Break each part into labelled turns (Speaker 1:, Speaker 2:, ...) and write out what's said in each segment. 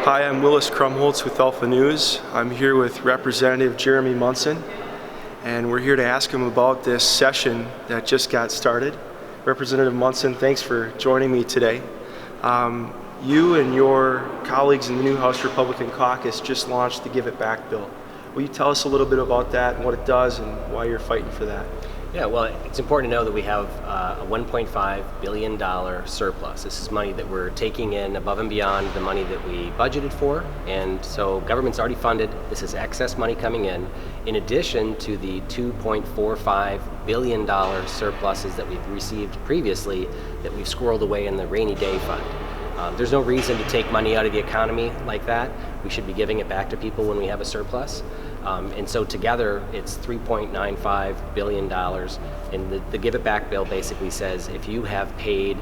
Speaker 1: Hi, I'm Willis Krumholz with Alpha News. I'm here with Representative Jeremy Munson, and we're here to ask him about this session that just got started. Representative Munson, thanks for joining me today. You and your colleagues in the new House Republican caucus just launched the Give It Back bill. Will you tell us a little bit about that and what it does and why you're fighting for that?
Speaker 2: Yeah, well, it's important to know that we have a $1.5 billion surplus. This is money that we're taking in above and beyond the money that we budgeted for, and so government's already funded. This is excess money coming in addition to the $2.45 billion surpluses that we've received previously that we've squirreled away in the rainy day fund. There's no reason to take money out of the economy like that. We should be giving it back to people when we have a surplus. And so together it's $3.95 billion. And the Give It Back bill basically says if you have paid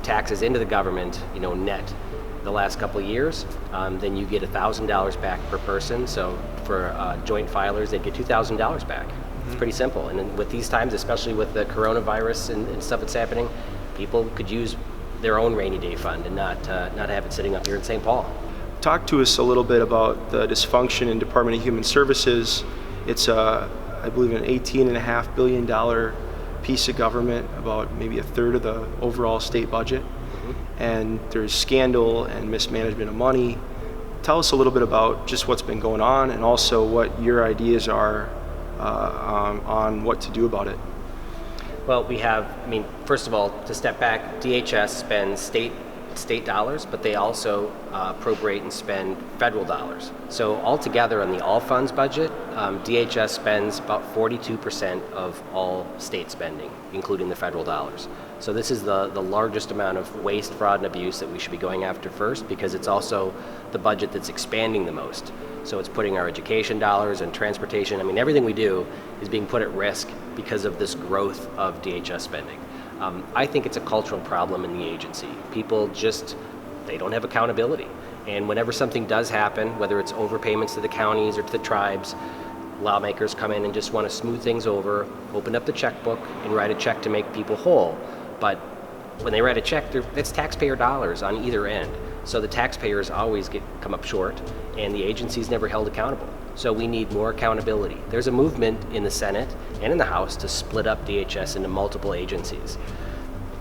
Speaker 2: taxes into the government, net, the last couple of years, then you get $1,000 back per person. So for joint filers, they get $2,000 back. It's pretty simple. And then with these times, especially with the coronavirus and stuff that's happening, people could use their own rainy day fund and not have it sitting up here in St. Paul.
Speaker 1: Talk to us a little bit about the dysfunction in Department of Human Services. It's, I believe, an $18.5 billion piece of government, about maybe a third of the overall state budget. And there's scandal and mismanagement of money. Tell us a little bit about just what's been going on and also what your ideas are on what to do about it.
Speaker 2: Well, first of all, to step back, DHS spends state dollars, but they also appropriate and spend federal dollars. So altogether on the all funds budget, DHS spends about 42% of all state spending, including the federal dollars. So this is the largest amount of waste, fraud, and abuse that we should be going after first, because it's also the budget that's expanding the most. So it's putting our education dollars and transportation, everything we do is being put at risk because of this growth of DHS spending. I think it's a cultural problem in the agency. People they don't have accountability. And whenever something does happen, whether it's overpayments to the counties or to the tribes, lawmakers come in and just want to smooth things over, open up the checkbook and write a check to make people whole. But when they write a check, it's taxpayer dollars on either end. So the taxpayers always come up short, and the agency's never held accountable. So we need more accountability. There's a movement in the Senate and in the House to split up DHS into multiple agencies.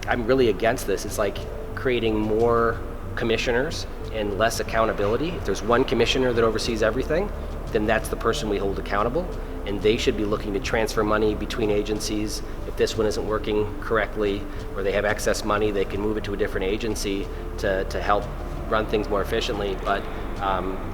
Speaker 2: I'm really against this. It's like creating more commissioners and less accountability. If there's one commissioner that oversees everything, then that's the person we hold accountable, and they should be looking to transfer money between agencies. If this one isn't working correctly or they have excess money, they can move it to a different agency to help run things more efficiently. But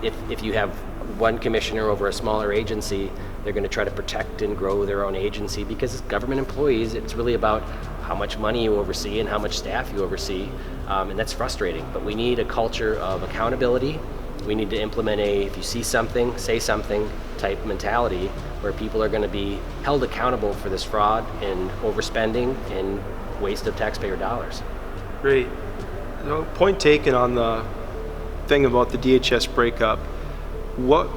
Speaker 2: if you have one commissioner over a smaller agency, they're going to try to protect and grow their own agency, because as government employees, it's really about how much money you oversee and how much staff you oversee, and that's frustrating. But we need a culture of accountability. We need to implement if you see something, say something type mentality, where people are going to be held accountable for this fraud and overspending and waste of taxpayer dollars.
Speaker 1: Great. Point taken on the thing about the DHS breakup. What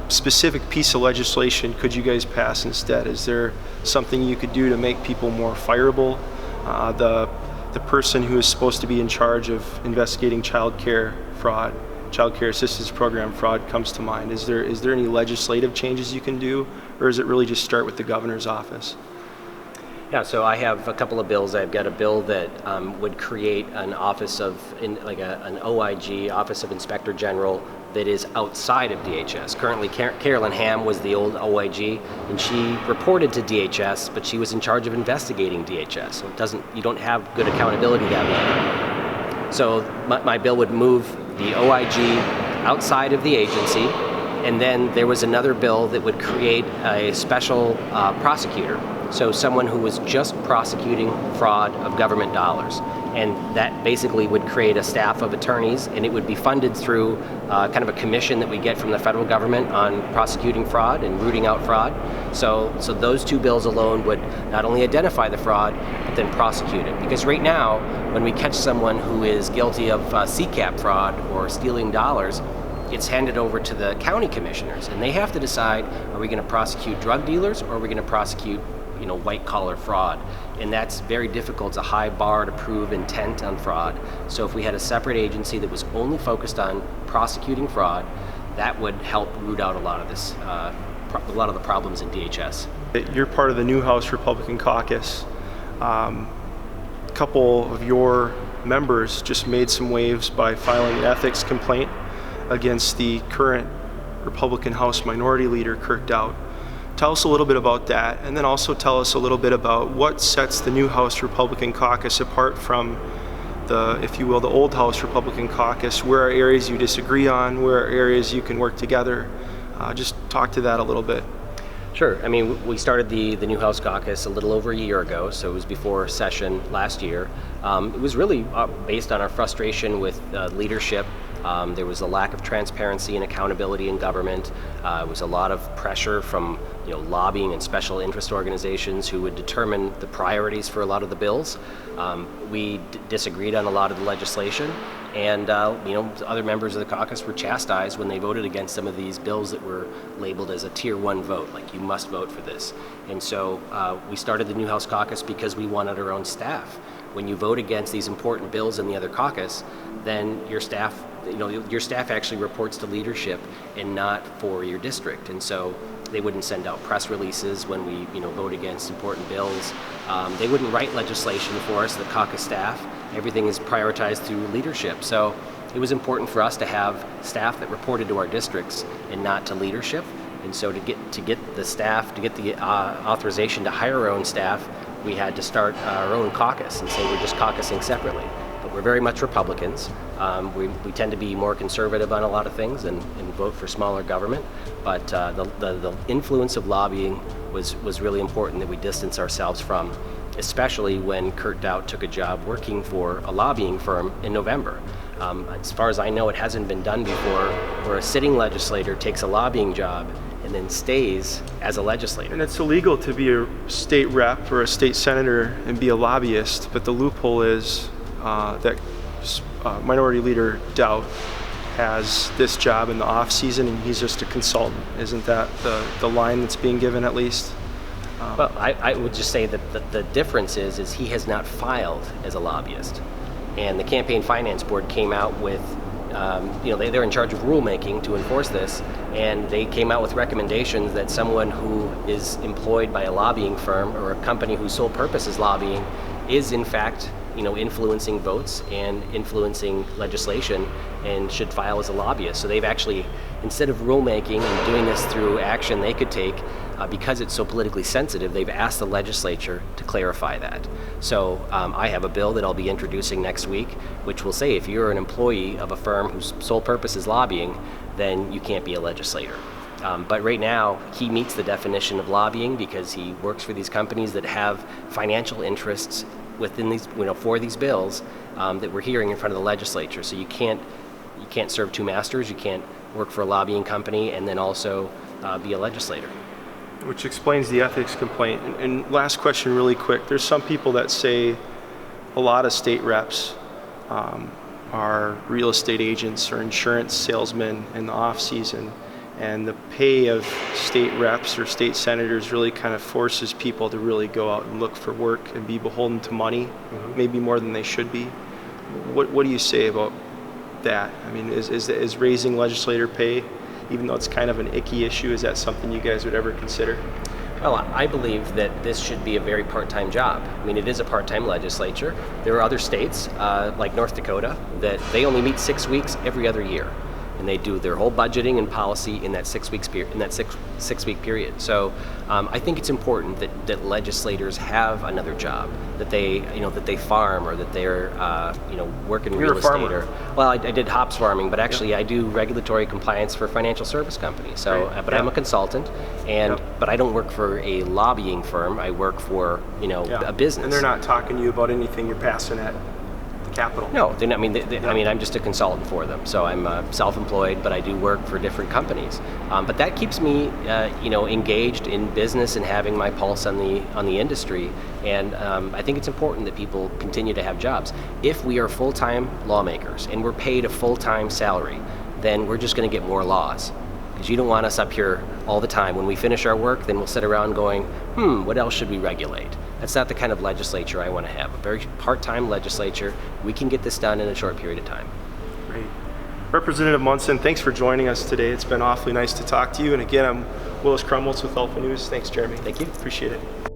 Speaker 1: specific piece of legislation could you guys pass instead? Is there something you could do to make people more fireable? The person who is supposed to be in charge of investigating child care fraud, child care assistance program fraud comes to mind. Is there any legislative changes you can do, or is it really just start with the governor's office?
Speaker 2: Yeah, so I have a couple of bills. I've got a bill that would create an office an OIG, Office of Inspector General, that is outside of DHS. Currently, Carolyn Ham was the old OIG, and she reported to DHS, but she was in charge of investigating DHS. So you don't have good accountability that way. So my bill would move the OIG outside of the agency, and then there was another bill that would create a special prosecutor. So someone who was just prosecuting fraud of government dollars. And that basically would create a staff of attorneys, and it would be funded through kind of a commission that we get from the federal government on prosecuting fraud and rooting out fraud. So those two bills alone would not only identify the fraud, but then prosecute it. Because right now, when we catch someone who is guilty of CCAP fraud or stealing dollars, it's handed over to the county commissioners, and they have to decide, are we going to prosecute drug dealers or are we going to prosecute white collar fraud, and that's very difficult. It's a high bar to prove intent on fraud. So if we had a separate agency that was only focused on prosecuting fraud, that would help root out a lot of this, a lot of the problems in DHS.
Speaker 1: You're part of the new House Republican caucus. A couple of your members just made some waves by filing an ethics complaint against the current Republican House Minority Leader, Kirk Dowd. Tell us a little bit about that, and then also tell us a little bit about what sets the new House Republican caucus apart from the, if you will, the old House Republican caucus. Where are areas you disagree on? Where are areas you can work together? Just talk to that a little bit.
Speaker 2: Sure. I mean, we started the new House caucus a little over a year ago, so it was before session last year. It was really based on our frustration with leadership. There was a lack of transparency and accountability in government. It was a lot of pressure from lobbying and special interest organizations who would determine the priorities for a lot of the bills. We disagreed on a lot of the legislation, and other members of the caucus were chastised when they voted against some of these bills that were labeled as a tier 1 vote, like you must vote for this. And so we started the new House caucus because we wanted our own staff. When you vote against these important bills in the other caucus, then your staff actually reports to leadership and not for your district. And so they wouldn't send out press releases when we vote against important bills. They wouldn't write legislation for us, the caucus staff. Everything is prioritized through leadership. So it was important for us to have staff that reported to our districts and not to leadership. And so to get the staff, to get the authorization to hire our own staff, we had to start our own caucus and say we're just caucusing separately. But we're very much Republicans. We tend to be more conservative on a lot of things and vote for smaller government. But the influence of lobbying was really important that we distance ourselves from, especially when Kurt Dowd took a job working for a lobbying firm in November. As far as I know, it hasn't been done before, where a sitting legislator takes a lobbying job and then stays as a legislator.
Speaker 1: And it's illegal to be a state rep or a state senator and be a lobbyist, but the loophole is that Minority Leader Dowd has this job in the off season and he's just a consultant. Isn't that the line that's being given at least?
Speaker 2: Well, I would just say that the difference is he has not filed as a lobbyist. And the Campaign Finance Board came out with, they're in charge of rulemaking to enforce this, and they came out with recommendations that someone who is employed by a lobbying firm or a company whose sole purpose is lobbying is in fact influencing votes and influencing legislation and should file as a lobbyist. So they've actually, instead of rulemaking and doing this through action they could take, because it's so politically sensitive, they've asked the legislature to clarify that. So I have a bill that I'll be introducing next week, which will say if you're an employee of a firm whose sole purpose is lobbying, then you can't be a legislator. But right now, he meets the definition of lobbying because he works for these companies that have financial interests within these, for these bills that we're hearing in front of the legislature. So you can't serve two masters. You can't work for a lobbying company and then also be a legislator.
Speaker 1: Which explains the ethics complaint. And last question really quick. There's some people that say a lot of state reps are real estate agents or insurance salesmen in the off season. And the pay of state reps or state senators really kind of forces people to really go out and look for work and be beholden to money, maybe more than they should be. What do you say about that? I mean, is raising legislator pay, even though it's kind of an icky issue, is that something you guys would ever consider?
Speaker 2: Well, I believe that this should be a very part-time job. I mean, it is a part-time legislature. There are other states, like North Dakota, that they only meet 6 weeks every other year. And they do their whole budgeting and policy in that 6 week period. So I think it's important that legislators have another job, that they farm or that they're work in real estate. Well, I did hops farming, but actually I do regulatory compliance for financial service companies. So,
Speaker 1: Right.
Speaker 2: but I'm a consultant, but I don't work for a lobbying firm. I work for a business.
Speaker 1: And they're not talking to you about anything you're passing at Capitol.
Speaker 2: No, I mean, I'm just a consultant for them. So I'm self-employed, but I do work for different companies. But that keeps me, engaged in business and having my pulse on the industry. And I think it's important that people continue to have jobs. If we are full-time lawmakers and we're paid a full-time salary, then we're just going to get more laws. Because you don't want us up here all the time. When we finish our work, then we'll sit around going, what else should we regulate? That's not the kind of legislature I want to have. A very part-time legislature. We can get this done in a short period of time.
Speaker 1: Great. Representative Munson, thanks for joining us today. It's been awfully nice to talk to you. And again, I'm Willis Krumholz with Alpha News. Thanks, Jeremy.
Speaker 2: Thank you.
Speaker 1: Appreciate it.